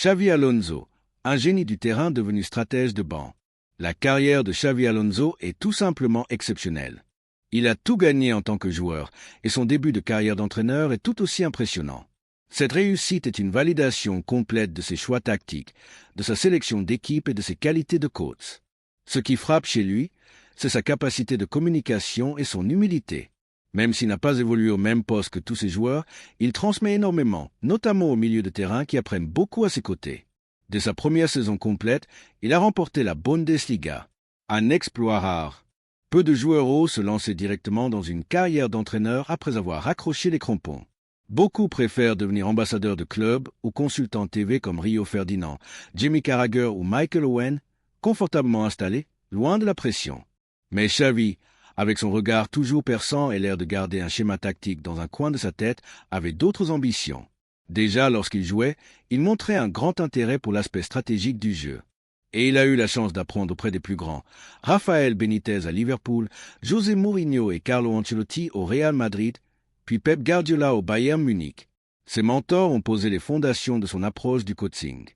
Xavi Alonso, un génie du terrain devenu stratège de banc. La carrière de Xavi Alonso est tout simplement exceptionnelle. Il a tout gagné en tant que joueur, et son début de carrière d'entraîneur est tout aussi impressionnant. Cette réussite est une validation complète de ses choix tactiques, de sa sélection d'équipe et de ses qualités de coach. Ce qui frappe chez lui, c'est sa capacité de communication et son humilité. Même s'il n'a pas évolué au même poste que tous ses joueurs, il transmet énormément, notamment au milieu de terrain qui apprennent beaucoup à ses côtés. Dès sa première saison complète, il a remporté la Bundesliga. Un exploit rare. Peu de joueurs osent se lancer directement dans une carrière d'entraîneur après avoir raccroché les crampons. Beaucoup préfèrent devenir ambassadeurs de club ou consultants TV comme Rio Ferdinand, Jimmy Carragher ou Michael Owen, confortablement installés, loin de la pression. Mais Xavi, avec son regard toujours perçant et l'air de garder un schéma tactique dans un coin de sa tête, avait d'autres ambitions. Déjà, lorsqu'il jouait, il montrait un grand intérêt pour l'aspect stratégique du jeu. Et il a eu la chance d'apprendre auprès des plus grands. Rafael Benitez à Liverpool, José Mourinho et Carlo Ancelotti au Real Madrid, puis Pep Guardiola au Bayern Munich. Ses mentors ont posé les fondations de son approche du coaching.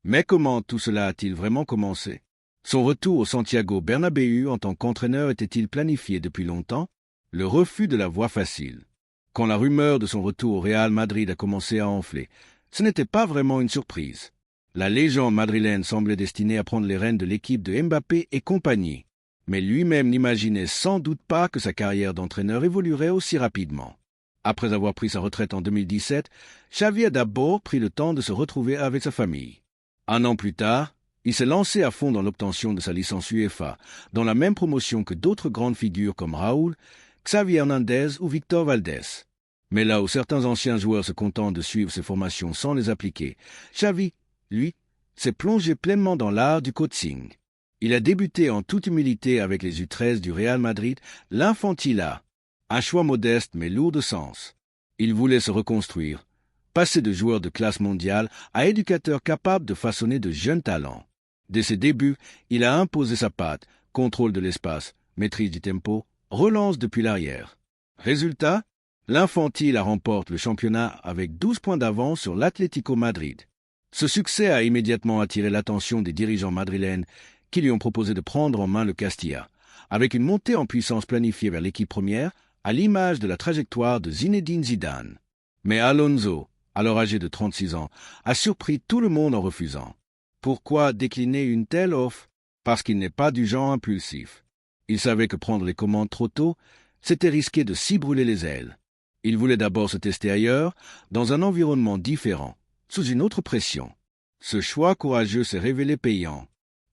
Mais comment tout cela a-t-il vraiment commencé? Son retour au Santiago Bernabéu en tant qu'entraîneur était-il planifié depuis longtemps? Le refus de la voie facile. Quand la rumeur de son retour au Real Madrid a commencé à enfler, ce n'était pas vraiment une surprise. La légende madrilène semblait destinée à prendre les rênes de l'équipe de Mbappé et compagnie. Mais lui-même n'imaginait sans doute pas que sa carrière d'entraîneur évoluerait aussi rapidement. Après avoir pris sa retraite en 2017, Xavi a d'abord pris le temps de se retrouver avec sa famille. Un an plus tard, il s'est lancé à fond dans l'obtention de sa licence UEFA, dans la même promotion que d'autres grandes figures comme Raúl, Xavi Hernandez ou Victor Valdés. Mais là où certains anciens joueurs se contentent de suivre ces formations sans les appliquer, Xavi, lui, s'est plongé pleinement dans l'art du coaching. Il a débuté en toute humilité avec les U13 du Real Madrid, l'Infantila. Un choix modeste mais lourd de sens. Il voulait se reconstruire, passer de joueur de classe mondiale à éducateur capable de façonner de jeunes talents. Dès ses débuts, il a imposé sa patte, contrôle de l'espace, maîtrise du tempo, relance depuis l'arrière. Résultat, l'Infantile remporte le championnat avec 12 points d'avance sur l'Atlético Madrid. Ce succès a immédiatement attiré l'attention des dirigeants madrilènes qui lui ont proposé de prendre en main le Castilla, avec une montée en puissance planifiée vers l'équipe première, à l'image de la trajectoire de Zinedine Zidane. Mais Alonso, alors âgé de 36 ans, a surpris tout le monde en refusant. Pourquoi décliner une telle offre? Parce qu'il n'est pas du genre impulsif. Il savait que prendre les commandes trop tôt, c'était risquer de s'y brûler les ailes. Il voulait d'abord se tester ailleurs, dans un environnement différent, sous une autre pression. Ce choix courageux s'est révélé payant.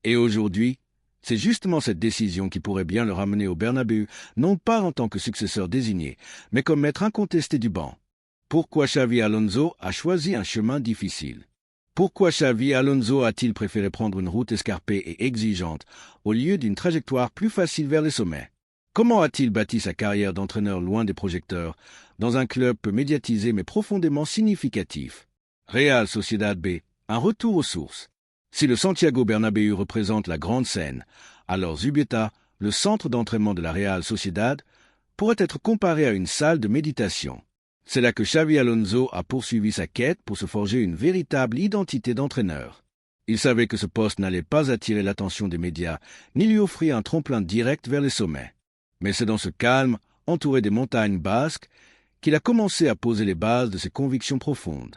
Et aujourd'hui, c'est justement cette décision qui pourrait bien le ramener au Bernabéu, non pas en tant que successeur désigné, mais comme maître incontesté du banc. Pourquoi Xavi Alonso a choisi un chemin difficile? Pourquoi Xavi Alonso a-t-il préféré prendre une route escarpée et exigeante, au lieu d'une trajectoire plus facile vers les sommets? Comment a-t-il bâti sa carrière d'entraîneur loin des projecteurs, dans un club peu médiatisé mais profondément significatif? Real Sociedad B, un retour aux sources. Si le Santiago Bernabéu représente la grande scène, alors Zubieta, le centre d'entraînement de la Real Sociedad, pourrait être comparé à une salle de méditation. C'est là que Xavi Alonso a poursuivi sa quête pour se forger une véritable identité d'entraîneur. Il savait que ce poste n'allait pas attirer l'attention des médias, ni lui offrir un tremplin direct vers les sommets. Mais c'est dans ce calme, entouré des montagnes basques, qu'il a commencé à poser les bases de ses convictions profondes.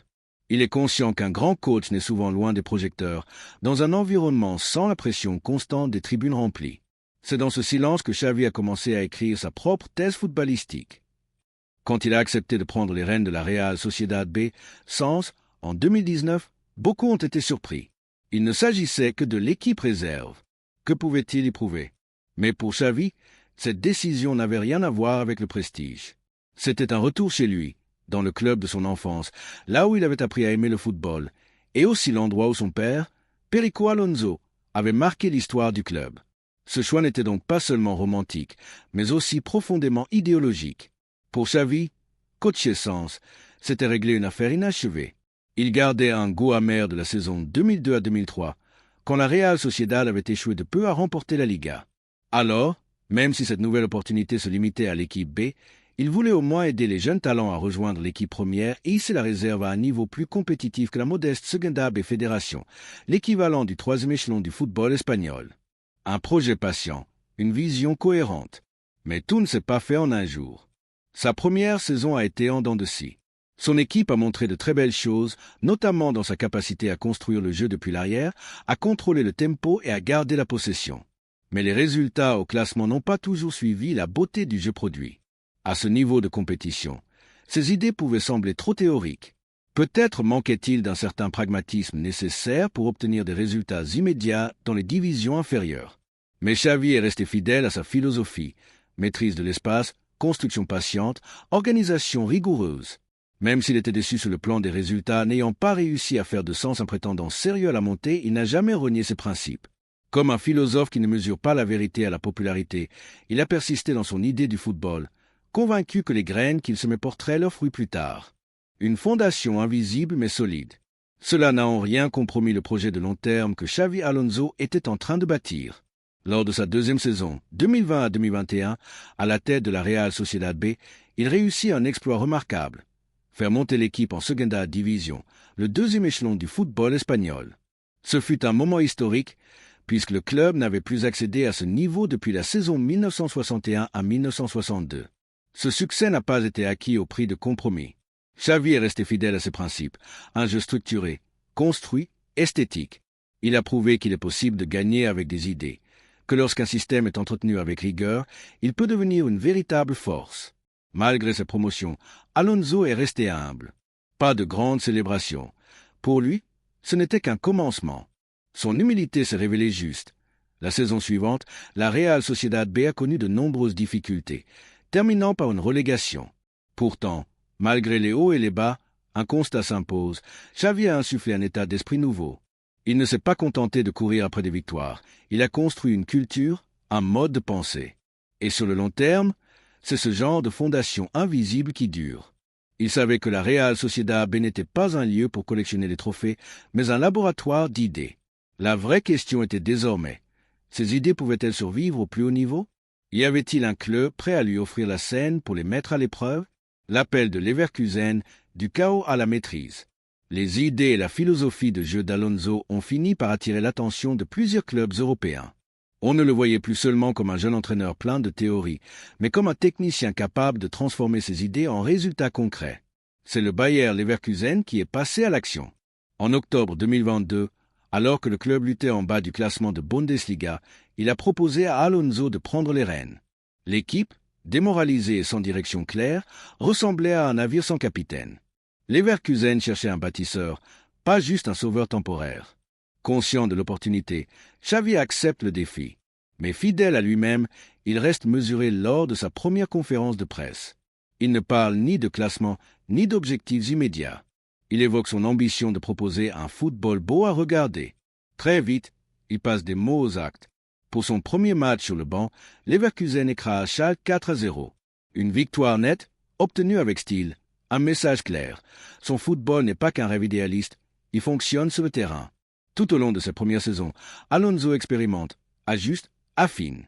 Il est conscient qu'un grand coach n'est souvent loin des projecteurs, dans un environnement sans la pression constante des tribunes remplies. C'est dans ce silence que Xavi a commencé à écrire sa propre thèse footballistique. Quand il a accepté de prendre les rênes de la Real Sociedad B, Sens, en 2019, beaucoup ont été surpris. Il ne s'agissait que de l'équipe réserve. Que pouvait-il y prouver? Mais pour Xavi, cette décision n'avait rien à voir avec le prestige. C'était un retour chez lui, dans le club de son enfance, là où il avait appris à aimer le football, et aussi l'endroit où son père, Perico Alonso, avait marqué l'histoire du club. Ce choix n'était donc pas seulement romantique, mais aussi profondément idéologique. Pour Xavi, coacher Sens, c'était régler une affaire inachevée. Il gardait un goût amer de la saison 2002 à 2003, quand la Real Sociedad avait échoué de peu à remporter la Liga. Alors, même si cette nouvelle opportunité se limitait à l'équipe B, Il voulait au moins aider les jeunes talents à rejoindre l'équipe première et hisser la réserve à un niveau plus compétitif que la modeste Segunda B Fédération, l'équivalent du troisième échelon du football espagnol. Un projet patient, une vision cohérente. Mais tout ne s'est pas fait en un jour. Sa première saison a été en dents de scie. Son équipe a montré de très belles choses, notamment dans sa capacité à construire le jeu depuis l'arrière, à contrôler le tempo et à garder la possession. Mais les résultats au classement n'ont pas toujours suivi la beauté du jeu produit. À ce niveau de compétition, ces idées pouvaient sembler trop théoriques. Peut-être manquait-il d'un certain pragmatisme nécessaire pour obtenir des résultats immédiats dans les divisions inférieures. Mais Xavi est resté fidèle à sa philosophie, maîtrise de l'espace, construction patiente, organisation rigoureuse. Même s'il était déçu sur le plan des résultats, n'ayant pas réussi à faire de Sens un prétendant sérieux à la montée, il n'a jamais renié ses principes. Comme un philosophe qui ne mesure pas la vérité à la popularité, il a persisté dans son idée du football, convaincu que les graines qu'il semait porteraient leurs fruits plus tard. Une fondation invisible mais solide. Cela n'a en rien compromis le projet de long terme que Xavi Alonso était en train de bâtir. Lors de sa deuxième saison, 2020 à 2021, à la tête de la Real Sociedad B, il réussit un exploit remarquable. Faire monter l'équipe en Segunda Division, le deuxième échelon du football espagnol. Ce fut un moment historique, puisque le club n'avait plus accédé à ce niveau depuis la saison 1961 à 1962. Ce succès n'a pas été acquis au prix de compromis. Xavi est resté fidèle à ses principes, un jeu structuré, construit, esthétique. Il a prouvé qu'il est possible de gagner avec des idées, que lorsqu'un système est entretenu avec rigueur, il peut devenir une véritable force. Malgré ses promotions, Alonso est resté humble. Pas de grandes célébrations. Pour lui, ce n'était qu'un commencement. Son humilité s'est révélée juste. La saison suivante, la Real Sociedad B a connu de nombreuses difficultés, terminant par une relégation. Pourtant, malgré les hauts et les bas, un constat s'impose. Xavi a insufflé un état d'esprit nouveau. Il ne s'est pas contenté de courir après des victoires. Il a construit une culture, un mode de pensée. Et sur le long terme, c'est ce genre de fondation invisible qui dure. Il savait que la Real Sociedad B n'était pas un lieu pour collectionner les trophées, mais un laboratoire d'idées. La vraie question était désormais, ces idées pouvaient-elles survivre au plus haut niveau? Y avait-il un club prêt à lui offrir la scène pour les mettre à l'épreuve? L'appel de Leverkusen, du chaos à la maîtrise. Les idées et la philosophie de jeu d'Alonso ont fini par attirer l'attention de plusieurs clubs européens. On ne le voyait plus seulement comme un jeune entraîneur plein de théories, mais comme un technicien capable de transformer ses idées en résultats concrets. C'est le Bayer Leverkusen qui est passé à l'action. En octobre 2022, alors que le club luttait en bas du classement de Bundesliga, il a proposé à Alonso de prendre les rênes. L'équipe, démoralisée et sans direction claire, ressemblait à un navire sans capitaine. Leverkusen cherchait un bâtisseur, pas juste un sauveur temporaire. Conscient de l'opportunité, Xavi accepte le défi. Mais fidèle à lui-même, il reste mesuré lors de sa première conférence de presse. Il ne parle ni de classement, ni d'objectifs immédiats. Il évoque son ambition de proposer un football beau à regarder. Très vite, il passe des mots aux actes. Pour son premier match sur le banc, Leverkusen écrase Schalke 4-0. Une victoire nette, obtenue avec style. Un message clair. Son football n'est pas qu'un rêve idéaliste, il fonctionne sur le terrain. Tout au long de sa première saison, Alonso expérimente, ajuste, affine.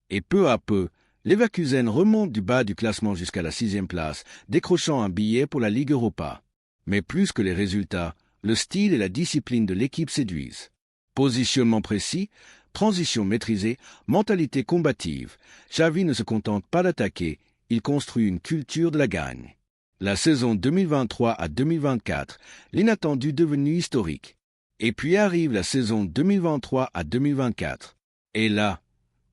Et peu à peu, Leverkusen remonte du bas du classement jusqu'à la 6e place, décrochant un billet pour la Ligue Europa. Mais plus que les résultats, le style et la discipline de l'équipe séduisent. Positionnement précis, transition maîtrisée, mentalité combative. Xavi ne se contente pas d'attaquer, il construit une culture de la gagne. La saison 2023 à 2024, l'inattendu devenu historique. Et puis arrive la saison 2023 à 2024. Et là,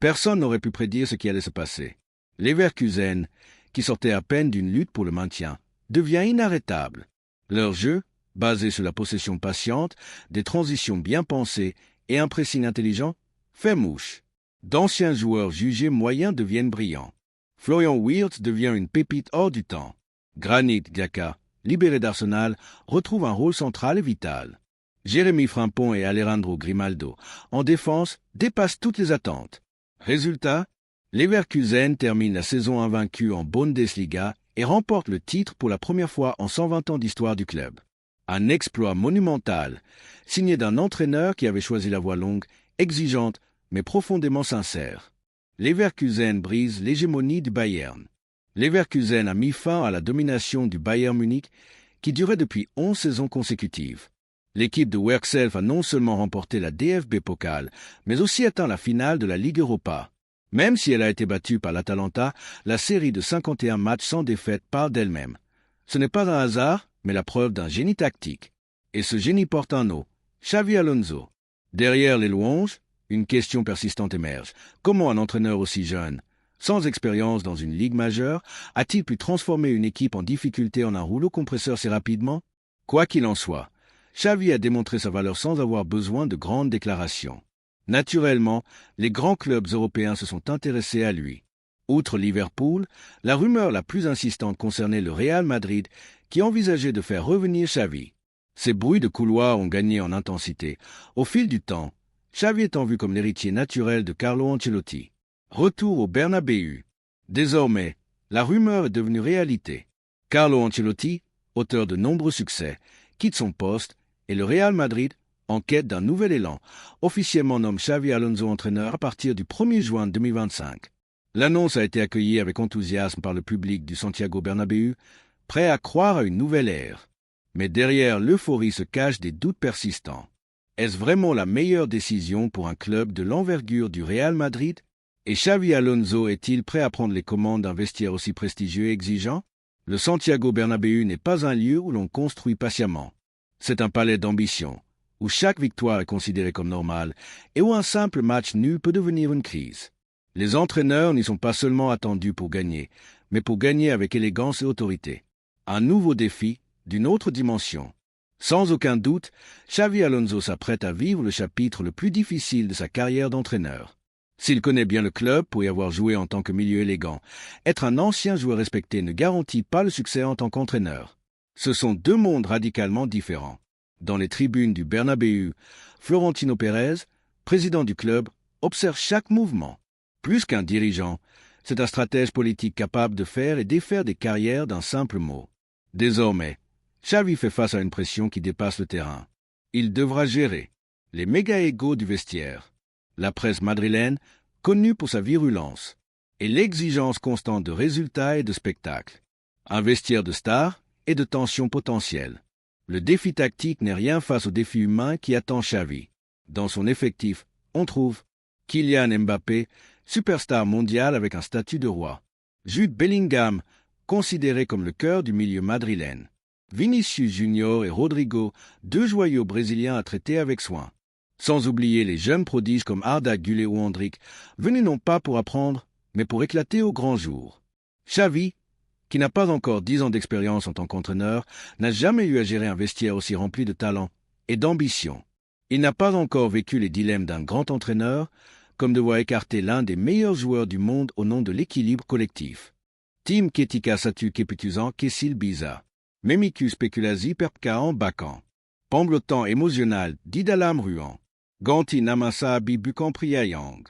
personne n'aurait pu prédire ce qui allait se passer. Leverkusen, qui sortait à peine d'une lutte pour le maintien, devient inarrêtable. Leur jeu, basé sur la possession patiente, des transitions bien pensées et un pressing intelligent, fait mouche. D'anciens joueurs jugés moyens deviennent brillants. Florian Wirtz devient une pépite hors du temps. Granit Xhaka, libéré d'Arsenal, retrouve un rôle central et vital. Jérémy Frimpong et Alejandro Grimaldo, en défense, dépassent toutes les attentes. Résultat, Leverkusen termine la saison invaincue en Bundesliga et remporte le titre pour la première fois en 120 ans d'histoire du club. Un exploit monumental, signé d'un entraîneur qui avait choisi la voie longue, exigeante, mais profondément sincère. Leverkusen brise l'hégémonie du Bayern. Leverkusen a mis fin à la domination du Bayern Munich qui durait depuis 11 saisons consécutives. L'équipe de Werkself a non seulement remporté la DFB Pokal, mais aussi atteint la finale de la Ligue Europa. Même si elle a été battue par l'Atalanta, la série de 51 matchs sans défaite parle d'elle-même. Ce n'est pas un hasard, mais la preuve d'un génie tactique. Et ce génie porte un nom, Xabi Alonso. Derrière les louanges, une question persistante émerge. Comment un entraîneur aussi jeune, sans expérience dans une ligue majeure, a-t-il pu transformer une équipe en difficulté en un rouleau compresseur si rapidement? Quoi qu'il en soit, Xavi a démontré sa valeur sans avoir besoin de grandes déclarations. Naturellement, les grands clubs européens se sont intéressés à lui. Outre Liverpool, la rumeur la plus insistante concernait le Real Madrid qui envisageait de faire revenir Xavi. Ces bruits de couloir ont gagné en intensité. Au fil du temps, Xavi étant vu comme l'héritier naturel de Carlo Ancelotti. Retour au Bernabéu. Désormais, la rumeur est devenue réalité. Carlo Ancelotti, auteur de nombreux succès, quitte son poste et le Real Madrid, en quête d'un nouvel élan, officiellement nomme Xabi Alonso entraîneur à partir du 1er juin 2025. L'annonce a été accueillie avec enthousiasme par le public du Santiago Bernabéu, prêt à croire à une nouvelle ère. Mais derrière l'euphorie se cachent des doutes persistants. Est-ce vraiment la meilleure décision pour un club de l'envergure du Real Madrid? Et Xabi Alonso est-il prêt à prendre les commandes d'un vestiaire aussi prestigieux et exigeant? Le Santiago Bernabéu n'est pas un lieu où l'on construit patiemment. C'est un palais d'ambition, où chaque victoire est considérée comme normale et où un simple match nul peut devenir une crise. Les entraîneurs n'y sont pas seulement attendus pour gagner, mais pour gagner avec élégance et autorité. Un nouveau défi, d'une autre dimension. Sans aucun doute, Xabi Alonso s'apprête à vivre le chapitre le plus difficile de sa carrière d'entraîneur. S'il connaît bien le club pour y avoir joué en tant que milieu élégant, être un ancien joueur respecté ne garantit pas le succès en tant qu'entraîneur. Ce sont deux mondes radicalement différents. Dans les tribunes du Bernabéu, Florentino Pérez, président du club, observe chaque mouvement. Plus qu'un dirigeant, c'est un stratège politique capable de faire et défaire des carrières d'un simple mot. Désormais, Xavi fait face à une pression qui dépasse le terrain. Il devra gérer les méga-égos du vestiaire, la presse madrilène, connue pour sa virulence, et l'exigence constante de résultats et de spectacles. Un vestiaire de stars et de tensions potentielles. Le défi tactique n'est rien face au défi humain qui attend Xavi. Dans son effectif, on trouve Kylian Mbappé, superstar mondial avec un statut de roi. Jude Bellingham, considéré comme le cœur du milieu madrilène. Vinicius Junior et Rodrigo, deux joyaux brésiliens à traiter avec soin. Sans oublier les jeunes prodiges comme Arda Güler ou Endrick, venus non pas pour apprendre, mais pour éclater au grand jour. Xavi, qui n'a pas encore 10 ans d'expérience en tant qu'entraîneur, n'a jamais eu à gérer un vestiaire aussi rempli de talent et d'ambition. Il n'a pas encore vécu les dilemmes d'un grand entraîneur, comme devoir écarter l'un des meilleurs joueurs du monde au nom de l'équilibre collectif. Tim Ketika Satu Keputuzan Kessil Biza. Memicus Speculasi Perpkaan Bakan. Pamblotan émotionnel Didalam Ruan. Ganti Namasa Abi Bukan Priyayang.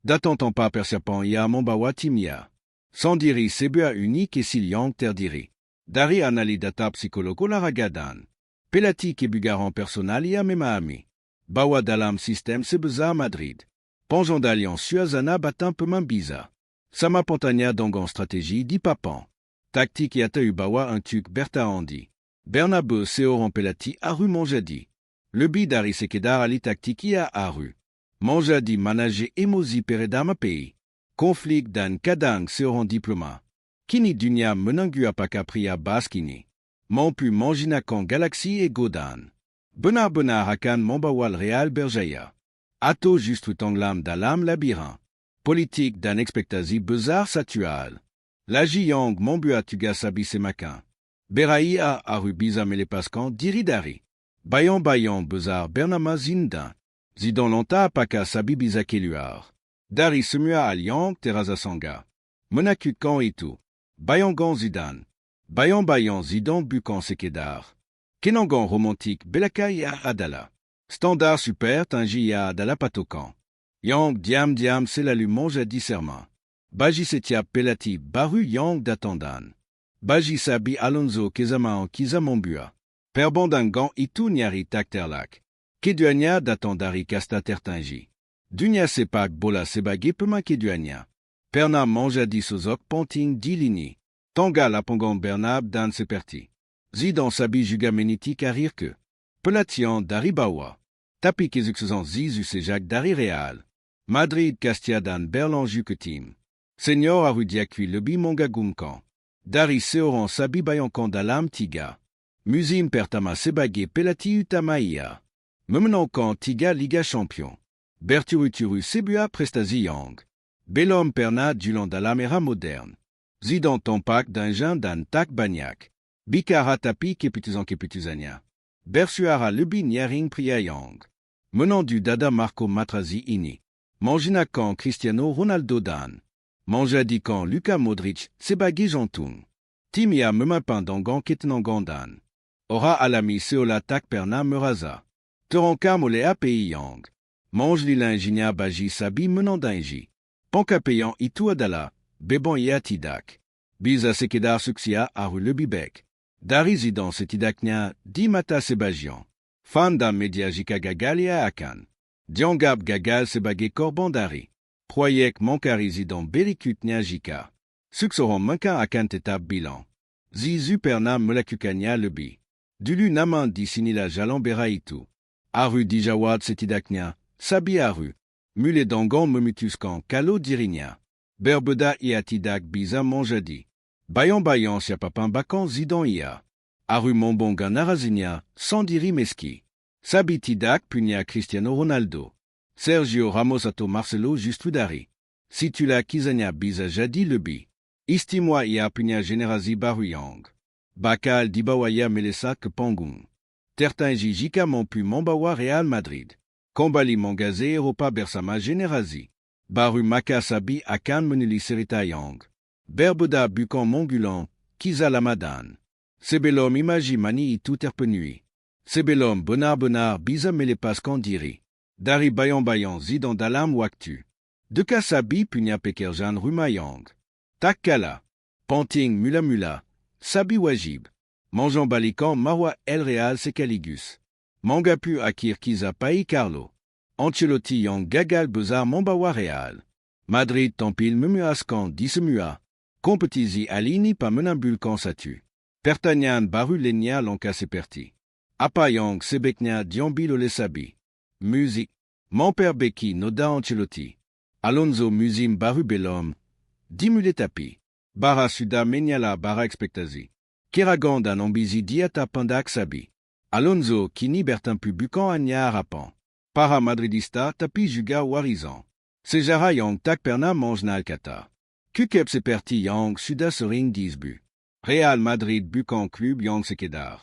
Datantan pa Persiapan Ya Mombawa Timia. Sandiri Sebua Uni Kessil Yang Terdiri. Dari Anali Data Psychologo Laragadan. Pelati Kebugaran Personalia Memaami. Bawa Dalam System Sebeza Madrid. Panjan d'Alliance Suazana Batin Pemambiza. Sama Pantania Dangan Stratégie Dipapan. Tactique et Atahubawa un tuk Berta Andi. Bernabeu Seoran Pelati Aru Manjadi. Lebi Dari Sekedar Ali Tactique a Aru. Manjadi Managé Emozi Peredama Pays. Conflit Dan Kadang Seoran Diploma. Kini Dunia Menangu Apaka Priya Baskini. Mampu Manjinakan Galaxy et Godan. Benar Benar Hakan Mambawal Real Berjaya. Ato Juste Tanglam Dalam Labyrinthe. Politique Dan Expectasi Bezar Satual. Laji Yang Mombua Tugasabi Semakin. Beraïa Arubiza Melepaskan Diridari. Bayan Bayan Bezar Bernama Zindan. Zidan Lanta Apaka Sabi Bizakeluar. Dari Semua Aliang Terraza Sanga. Monaku Kan Itu. Bayangan Zidan. Bayan Bayan Zidan Bukan Sekedar. Kenangan Romantique Belakai Adala. Standard Super Tingi Adala Patokan. Yang Diam Diam Selalu Manjadi Serma. Baji Setia Pelati Baru Yang Datandan. Baji Sabi Alonso Kezamaan Kizamambua. Perbandangan Itu Nyari Takterlak. Keduania Datandari Kasta Tertingi. Dunia Sepak Bola Sebagi Pema Keduania. Perna Manjadi Sozok Panting Dilini. Tonga Lapongan Bernab Dan Seperti. Zidon Sabi Juga Meniti Karir que. Pelatian Dari Bawa. Tapi Kezuxan Zizu Sejak Dari Real. Madrid Castia Dan Berlanju que Team. Seigneur Arudiakui Lebi Monga Gumkan. Dari Seoran Sabi Bayankan Dalam Tiga. Musim Pertama Sebagé Pelati Utamaia. Memenankan Tiga Liga Champion. Berturuturu Sebua Prestasi Yang. Belom Perna Dulan Dalamera Moderne. Zidan Tampak Dinjan Dan Tak Banyak. Bikara Tapi Keputuzania. Bersuara Lebi Nyaring Priayang. Menant du Dada Marco Matrazi Ini. Manjinakan Cristiano Ronaldo Dan. Manjadikan Luka Modric Sebagé Jantung. Timia Memapin Dangan Ketenangan Dan. Ora Alami Seola Tak Perna Meraza. Teranka Mole API Yang. Mange Lilin Jinia Baji Sabi Menant Dinji. Pankapayan Itu Adala. Bebon Yatidak. Biza Sekedar Suxia Aru Lebibek. Dari Zidan Setidaknya Di Mata Sebagian. Fanda Media Jika Gagalia Akan. Diangab Gagal Sebagé Korban Dari. Proyek Mankari Zidan Belikutnya Jika. Suxoran Mankan Akan Tetab Bilan. Zizu Perna Melakukanya Lebi. Dulu Naman Di Sinila Jalan Beraitu. Aru Dijawad Setidaknya. Sabi Aru. Mule Dangan Memutuskan Kalo Dirinya. Berbeda Iatidak Biza Manjadi. Bayan Siapapin Bakan Zidan Ia. Aru Mombonga Narazinia, Sandiri Meski. Sabi Tidak Punya Cristiano Ronaldo. Sergio Ramos Ato Marcelo Justudari. Situla Kizania Biza Jadi Lebi. Istimwa Ia Punya Generazi Baruyang. Bakal Dibawaya Melessa Kepangung. Tertanji Jika Mampu Mombawa Real Madrid. Kombali Mangaze Europa Bersama Generazi. Baru Maka Sabi Akan Menuli Serita Yang. Berbeda Bukan Mongulan, Kiza Lamadan. Sebelom Imagi Mani Itu Terpenui. Sebelom Benar Biza Melepas Kandiri. Dari Bayan Zidan Dalam Waktu. Deka Sabi Punya Pekerjan Rumayang. Takkala. Panting Mula. Sabi Wajib. Manjan Balikan Marwa El Real Sekaligus. Mangapu Akir Kiza Pai Carlo. Ancelotti Yang Gagal Bezar Mombawa Real. Madrid Tampil Memuaskan Disemua. Competizi Alini Pa Menambulkan Satu. Pertanyan Baru Lenya Lanka Seperti. Apayang Sebeknya Diambil Olesabi. Musique. Mamper Beki Noda Ancelotti. Alonso Musim Baru Belom. Dimule Tapi. Bara Suda Menyala Bara Expectazi. Keraganda Nambizi Diata Pandak Sabi. Alonso Kini Bertin Bukan Anya Arapan. Para Madridista Tapi Juga Warizan. Sejara Yang Tak Perna Manjna Alcata. Kukep Seperti Yang Suda Sering Disbu. Real Madrid Bukan Club Yang Sekedar.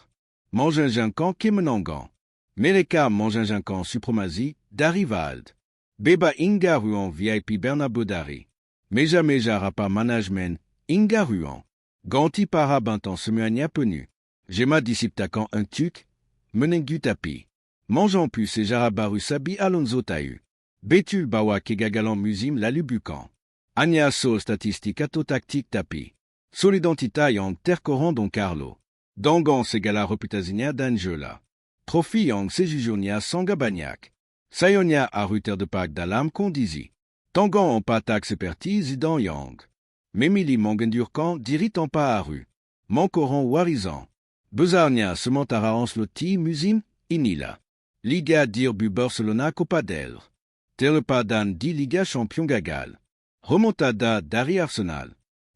Manjinjinkan Kemenangan. Meleka Manjinjinkan Supremazi Darivald. Beba Inga Ruan VIP Bernabeu Dari. Meja Rapa Management Inga Ruan. Ganti Para Bintan Semuania Penu. Gema Disiptakan Un Tuk. Menengu Tapi. Manjan Pu Sejara Baru Sabi Alonso Tahu. Betul Bawa Kegagalan Musim Lalu Bukan. Anya Sol Statisticato Tactique Tapi. Solidentita Yang Tercoran Don Carlo. Dangan Segala Reputazinia d'Angela. Profi Yang Sejujonia Sanga Banyak. Sayonia Aruter de Pak Dalam Kondizi. Tangan en Patak Seperti Zidan Yang. Memili Mangendurkan Dirit en Pa Aru. Mankoran Warizan. Bezarnia Sementara Ansloti Musim Inila. Liga Dirbu Barcelona Copa del. Telepadan Di Liga Champion Gagal. Remontada Dari Arsenal.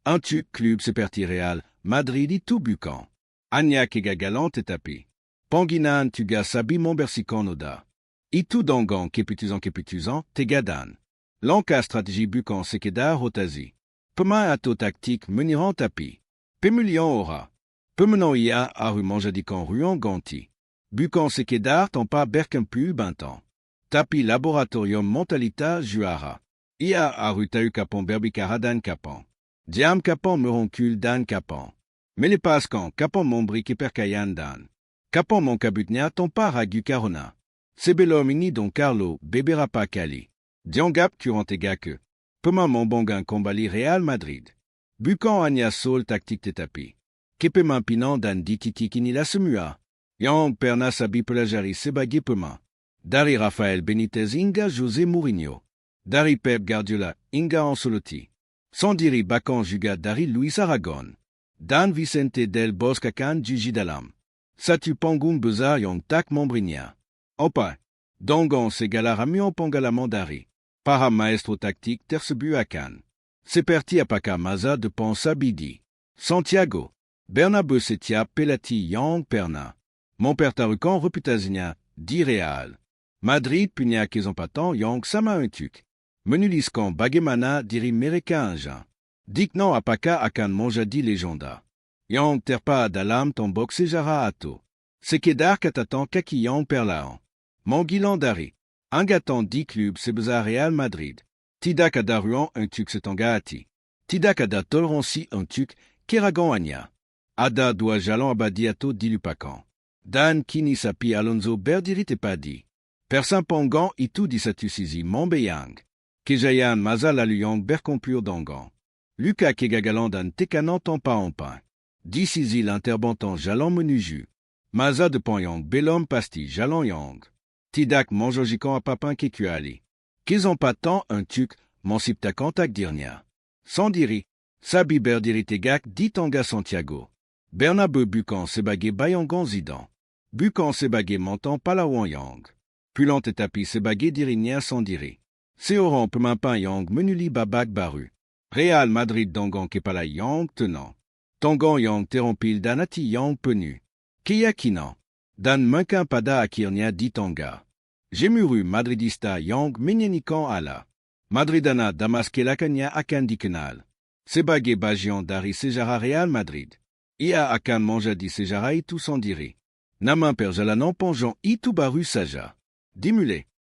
Intu Club Seperti Real, Madrid Itu Bukan. Agnac et Gagalant et Tapi. Panginan Tuga Sabi Mombersikan Oda. Itu Dangan Keputuzan Tegadan. Lanka Stratégie Bukan Sekedar Rotazi. Pema Ato Tactique Meniran Tapi. Pemulian Ora. Pemenan Ia Aru Manjadikan Ruan Ganti. Bukan Sekedar Tampa Berkempu Bintan. Tapi Laboratorium Mentalita Juara. Ia Aru Tau Kapan Berbikara Dan Kapan. Diam Kapan Meroncul Dan Kapan. Melepaskan Kapan Mombrik Perkayan Dan. Kapan Monkabutnia Tampa Ragu Carona. Sebelomini Don Carlo Beberapa Kali. Diangap Curantega que. Pema Mombongan Kombali Real Madrid. Bukan Anya Sol Tactique Tetapi. Kepeman Pinan Dan Dititi Kinila Semua. Yang Perna Sabi Pelajari Sebagi Pema. Dari Rafael Benitez Inga José Mourinho. Dari Pep Guardiola Inga Ancelotti. Sandiri Bakan Juga Dari Luis Aragon. Dan Vicente del Bosque akan Jijidalam. Satu Pangun Bezar Yong Tak Mombrinia. Opa. Dongon Segala Ramion Pongala Mandari. Para Maestro Tactique Tercebu akan. Seperti Apaka Maza de Pensabidi. Santiago. Bernabe Setia Pelati Yang Perna. Mon père Tarukan Reputaznia, dit Real. Madrid Punia Kezompatan Yang Sama Untuk. Menuliskan Bagemana diri Mereka Anja. Diknan Apaka akan Monjadi Legenda. Yang Terpa Dalam Tombok Sejara Ato. Sekedar Katatan Kaki Yang Perlaan. Manguilan Dari. Angatan di Club Sebeza Real Madrid. Tidak Adaruan Untuk Setangaati. Tidak Ada Toleransi Untuk Keragan Anya. Ada Dua Jalan Abadiato Dilupakan. Dan Kini Sapi Alonso Berdirit Epadi. Persin Pangan Itu Disatusizi Mombeyang. Kejayan Maza Laluyang Bercompur Dangan. Luka Kegagalan Dan Tekanan Tampa Ampan. Disizi l'Interbantan Jalan Menuju. Maza de Panyang Belom Pasti Jalan Yang. Tidak Manjojikan Apapin Kekuali. Kezampatan Untuk Mansipta Kantak Dirnia. Sandiri. Sabi Berdiritegac Ditanga Santiago. Bernabe Bukan Sebagé Bayangan Zidan. Bukan Sebagé Mantan Palawan Yang. Pulant Etapi Sebagé Dirinia Sandiri. Seoran Pemimpan Yang Menuli Babak Baru. Real Madrid Dangan Kepala Yang Tenant. Tangan Yang Terompil Danati Yang Penu. Keyakinan. Dan Menkan Pada Akirnia Ditanga. Jemuru Madridista Yang Menyenikan Ala. Madridana Damaskelakanya Akan Dikenal. Sebagé Bajian Dari Sejara Real Madrid. Ia akan Manjadi Sejara Itu Sandiri. Namin Perjalanan Panjan Itu Baru Saja. Dimulé.